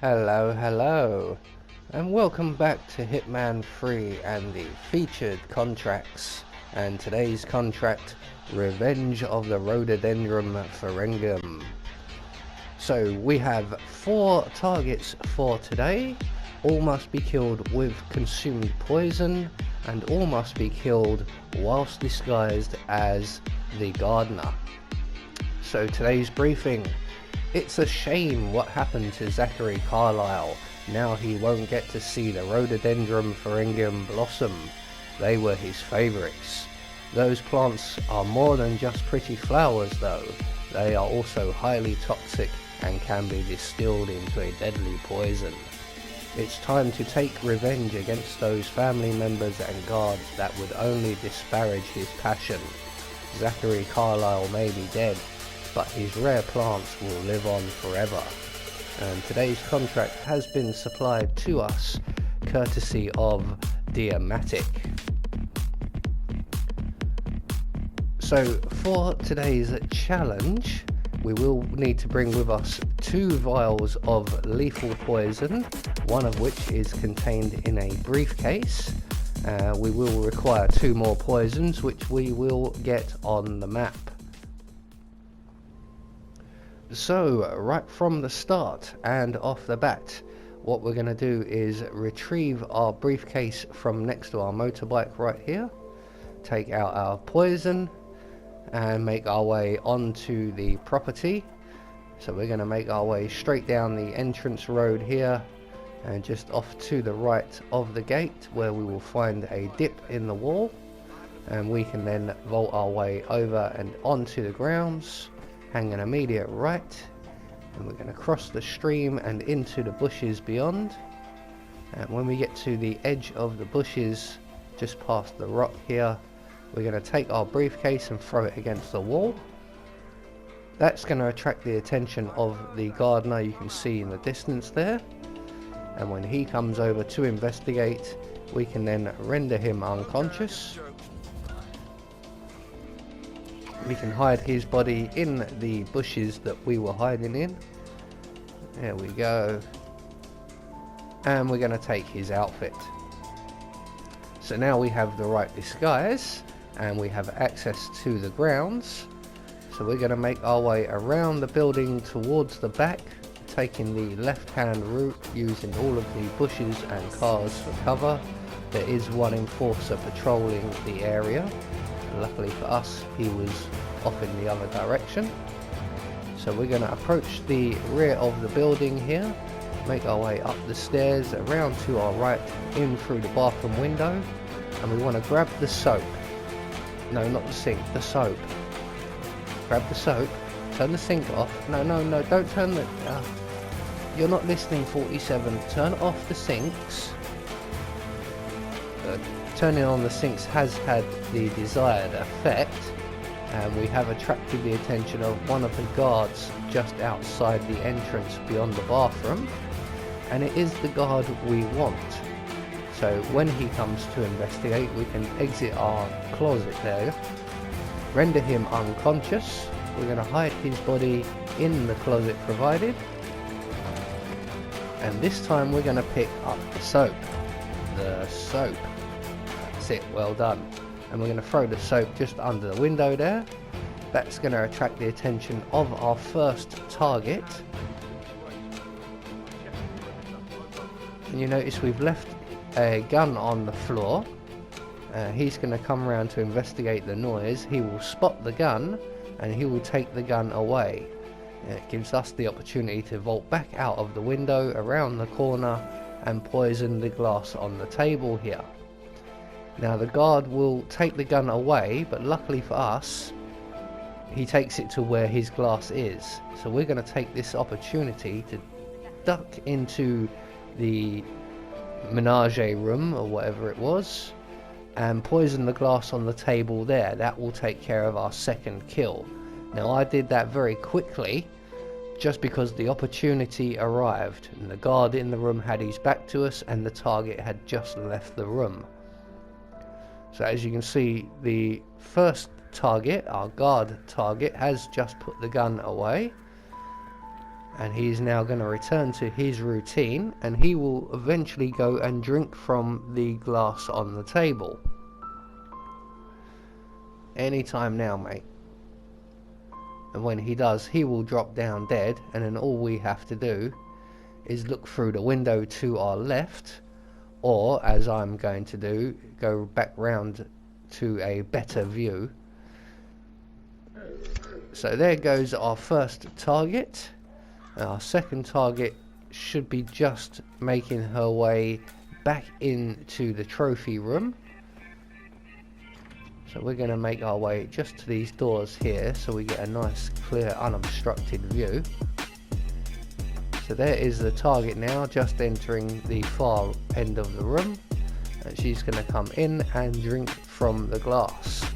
Hello, and welcome back to Hitman 3 and the featured contracts. And today's contract, Revenge of the Rhododendron Ferrugineum. So we have 4 targets for today. All must be killed with consumed poison, and all must be killed whilst disguised as the gardener. So today's briefing. It's a shame what happened to Zachary Carlisle. Now he won't get to see the Rhododendron Ferrugineum blossom. They were his favourites. Those plants are more than just pretty flowers though. They are also highly toxic and can be distilled into a deadly poison. It's time to take revenge against those family members and guards that would only disparage his passion. Zachary Carlisle may be dead, but his rare plants will live on forever. And today's contract has been supplied to us courtesy of Diamatic. So for today's challenge, we will need to bring with us 2 vials of lethal poison, one of which is contained in a briefcase. We will require 2 more poisons, which we will get on the map. So right from the start and off the bat, what we're going to do is retrieve our briefcase from next to our motorbike right here, take out our poison and make our way onto the property. So we're going to make our way straight down the entrance road here and just off to the right of the gate, where we will find a dip in the wall, and we can then vault our way over and onto the grounds, hang an immediate right, and we're going to cross the stream and into the bushes beyond. And when we get to the edge of the bushes just past the rock here, we're going to take our briefcase and throw it against the wall. That's going to attract the attention of the gardener you can see in the distance there, and when he comes over to investigate, we can then render him unconscious. We can hide his body in the bushes that we were hiding in. There we go. And we're going to take his outfit. So now we have the right disguise and we have access to the grounds. So we're going to make our way around the building towards the back, taking the left-hand route, using all of the bushes and cars for cover. There is one enforcer patrolling the area. Luckily for us, he was off in the other direction. So we're going to approach the rear of the building here, make our way up the stairs, around to our right, in through the bathroom window, and we want to grab the soap. No, not the sink, the soap. Grab the soap, turn the sink off. No, don't turn the... you're not listening, 47. Turn off the sinks. Turning on the sinks has had the desired effect, and we have attracted the attention of one of the guards just outside the entrance beyond the bathroom, and it is the guard we want. So when he comes to investigate, we can exit our closet there, render him unconscious. We're going to hide his body in the closet provided, and this time we're going to pick up the soap. That's it, well done. And we're going to throw the soap just under the window there. That's going to attract the attention of our first target. And you notice we've left a gun on the floor. He's going to come around to investigate the noise. He will spot the gun and he will take the gun away. It gives us the opportunity to vault back out of the window, around the corner, and poison the glass on the table here. Now the guard will take the gun away, but luckily for us, he takes it to where his glass is. So we're going to take this opportunity to duck into the menage room, or whatever it was, and poison the glass on the table there. That will take care of our second kill. Now I did that very quickly, just because the opportunity arrived, and the guard in the room had his back to us, and the target had just left the room. So as you can see, the first target, our guard target, has just put the gun away, And he's now going to return to his routine, and he will eventually go and drink from the glass on the table. Anytime now, mate. And when he does, he will drop down dead, and then all we have to do is look through the window to our left, or as I'm going to do, go back round to a better view. So there goes our first target. Our second target should be just making her way back into the trophy room. So we're going to make our way just to these doors here so we get a nice clear unobstructed view. So there is the target now, just entering the far end of the room, and she's going to come in and drink from the glass.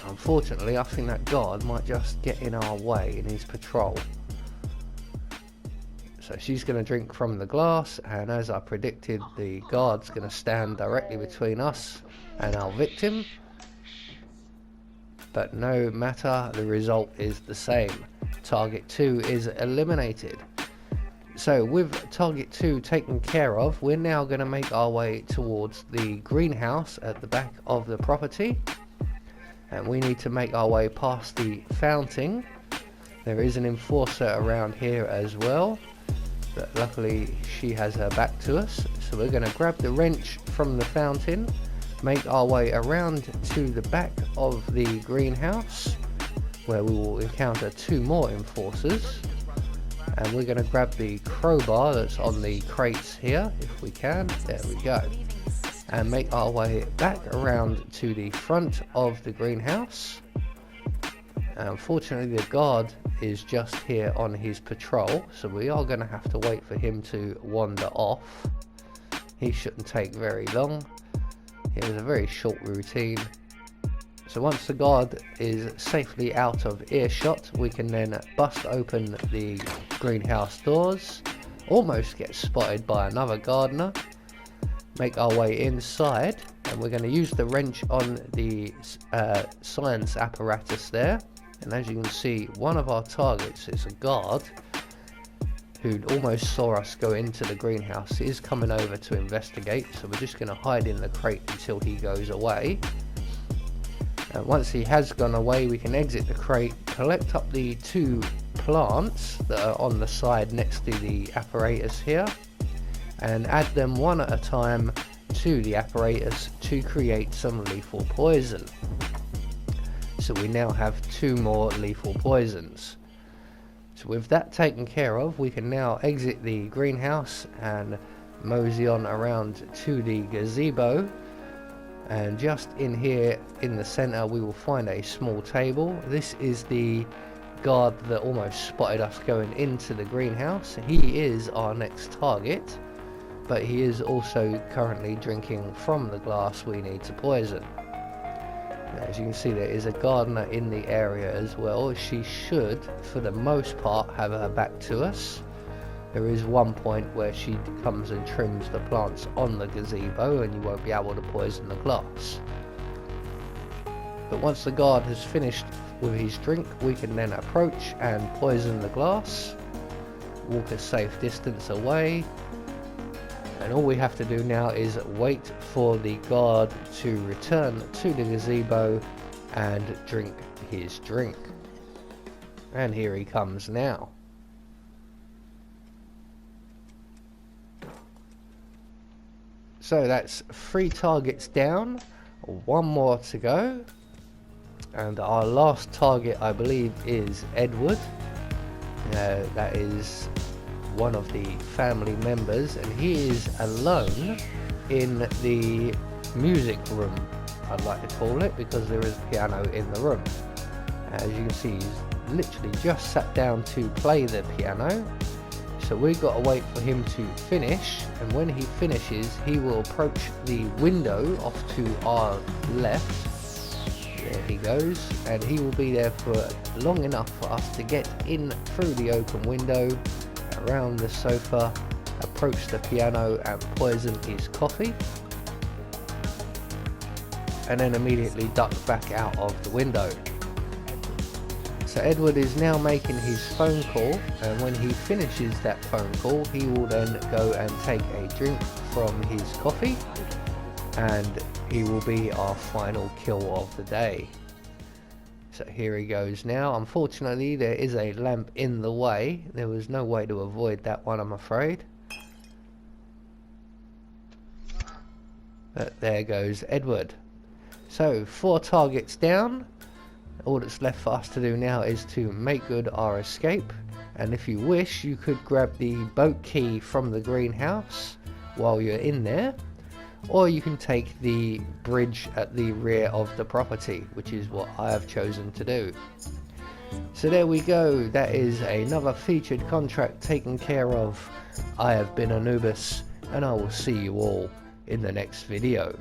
Unfortunately, I think that guard might just get in our way in his patrol. So she's going to drink from the glass, and as I predicted, the guard's going to stand directly between us and our victim. But no matter, the result is the same. Target 2 is eliminated. So with target 2 taken care of, we're now going to make our way towards the greenhouse at the back of the property. And we need to make our way past the fountain. There is an enforcer around here as well, but luckily she has her back to us. So we're going to grab the wrench from the fountain, make our way around to the back of the greenhouse, where we will encounter 2 more enforcers. And we're going to grab the crowbar that's on the crates here, if we can. There we go. And make our way back around to the front of the greenhouse. Unfortunately, the guard is just here on his patrol, so we are going to have to wait for him to wander off. He shouldn't take very long. It was a very short routine. So once the guard is safely out of earshot, we can then bust open the greenhouse doors, almost get spotted by another gardener, make our way inside, and we're going to use the wrench on the science apparatus there. And as you can see, one of our targets is a guard who almost saw us go into the greenhouse. He is coming over to investigate, so we're just going to hide in the crate until he goes away. Once he has gone away, we can exit the crate, collect up the 2 plants that are on the side next to the apparatus here, and add them one at a time to the apparatus to create some lethal poison. So we now have 2 more lethal poisons. So with that taken care of, we can now exit the greenhouse and mosey on around to the gazebo. And just in here in the center, we will find a small table. This is the guard that almost spotted us going into the greenhouse. He is our next target, but he is also currently drinking from the glass we need to poison. As you can see, there is a gardener in the area as well. She should, for the most part, have her back to us. There is one point where she comes and trims the plants on the gazebo, and you won't be able to poison the glass. But once the guard has finished with his drink, we can then approach and poison the glass, walk a safe distance away, and all we have to do now is wait for the guard to return to the gazebo and drink his drink. And here he comes now. So that's 3 targets down, 1 more to go, and our last target, I believe, is Edward. That is one of the family members, and he is alone in the music room, I'd like to call it, because there is a piano in the room. As you can see, he's literally just sat down to play the piano. So we've got to wait for him to finish, and when he finishes, he will approach the window off to our left. There he goes, and he will be there for long enough for us to get in through the open window, around the sofa, approach the piano and poison his coffee, and then immediately duck back out of the window. So Edward is now making his phone call, and when he finishes that phone call he will then go and take a drink from his coffee, and he will be our final kill of the day. So here he goes now. Unfortunately there is a lamp in the way. There was no way to avoid that one, I'm afraid. But there goes Edward. So 4 targets down. All that's left for us to do now is to make good our escape, and if you wish you could grab the boat key from the greenhouse while you're in there, or you can take the bridge at the rear of the property, which is what I have chosen to do. So there we go, that is another featured contract taken care of. I have been Anubis, and I will see you all in the next video.